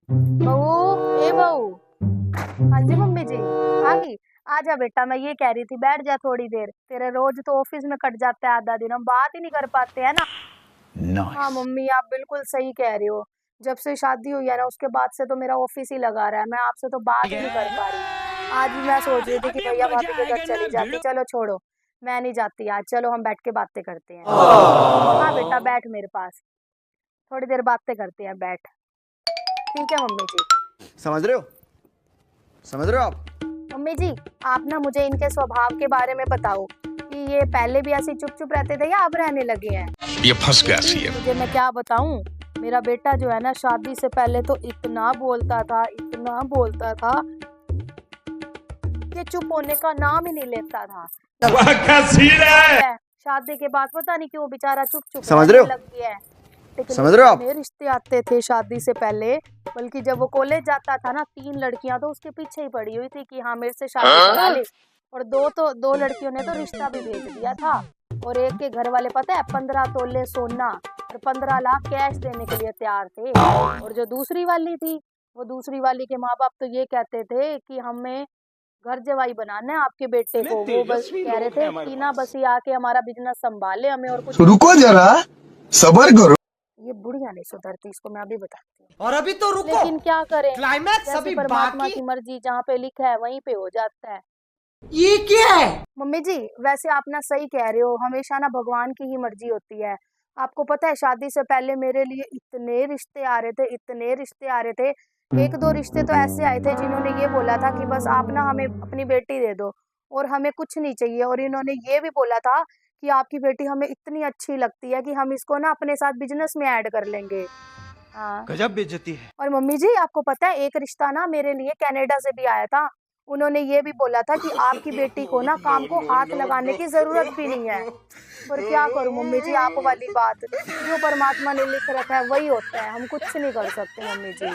बहू, ए बहू। हाँ जी मम्मी जी, आ गई। आजा बेटा, मैं ये कह रही थी बैठ जा थोड़ी देर, तेरे रोज तो ऑफिस में कट जाता है आधा दिन, हम बात ही नहीं कर पाते हैं ना। हाँ नाइस। मम्मी, आप बिल्कुल सही कह रहे हो। जब से शादी हुई है ना, उसके बाद से तो मेरा ऑफिस ही लगा रहा है, मैं आपसे तो बात ही नहीं कर पा रही। आज भी मैं सोच रही थी कि भैया भाभी के घर चली जाती, चलो छोड़ो, मैं नहीं जाती आज, चलो हम बैठ के बातें करते हैं। हाँ बेटा बैठ मेरे पास, थोड़ी देर बातें करते हैं, बैठ। ठीक है मम्मी जी। समझ रहे हो? समझ रहे हो आप? मम्मी जी, आप ना मुझे इनके स्वभाव के बारे में बताओ कि ये पहले भी ऐसे चुप चुप रहते थे या अब रहने लगे हैं। ये फंस गया जी, सीएम। तुझे मैं क्या बताऊं, मेरा बेटा जो है ना शादी से पहले तो इतना बोलता था, इतना बोलता था कि चुप होने का नाम ही नहीं लेता था। शादी के बाद पता नहीं क्यों बेचारा चुप चुप समझ रहे रहने हो? लग गया है। लेकिन समझ रहे हो आप? इतने रिश्ते आते थे शादी से पहले, बल्कि जब वो कॉलेज जाता था ना, 3 लड़कियां तो उसके पीछे ही पड़ी हुई थी कि हाँ मेरे से शादी करा ले। और दो लड़कियों ने तो रिश्ता भी भेज दिया था। और एक के घर वाले पता है 15 तोले सोना और 15 लाख कैश देने के लिए तैयार थे। और जो दूसरी वाली थी, वो दूसरी वाली के माँ बाप तो ये कहते थे कि हमें घर जवाई बनाना है आपके बेटे को। वो बस कह रहे थे कि ना बस ये आके हमारा बिजनेस संभाले, हमें और कुछ नहीं रुको चाहिए। जरा, सबर करो। ये बुढ़िया नहीं सुधरती, इसको मैं अभी बताती हूँ। और अभी तो रुको, लेकिन क्या करें, क्लाइमैक्स जैसे अभी परमात्मा बाकी। की मर्जी, जहाँ पे लिखा है वहीं पे हो जाता है। ये क्या है? मम्मी जी, वैसे आप ना सही कह रहे हो, हमेशा ना भगवान की ही मर्जी होती है। आपको पता है शादी से पहले मेरे लिए इतने रिश्ते आ रहे थे, इतने रिश्ते आ रहे थे। 1-2 रिश्ते तो ऐसे आए थे जिन्होंने ये बोला था कि बस आप ना हमें अपनी बेटी दे दो और हमें कुछ नहीं चाहिए। और इन्होंने ये भी बोला था कि आपकी बेटी हमें इतनी अच्छी लगती है कि हम इसको ना अपने साथ बिजनेस में ऐड कर लेंगे। हाँ। गजब बेइज्जती है। और मम्मी जी, आपको पता है एक रिश्ता ना मेरे लिए कनाडा से भी आया था। उन्होंने ये भी बोला था कि आपकी बेटी को ना काम को हाथ लगाने की जरूरत भी नहीं है। पर क्या करूं मम्मी जी, आप वाली बात, जो परमात्मा ने लिख रखा है वही होता है, हम कुछ नहीं कर सकते मम्मी जी।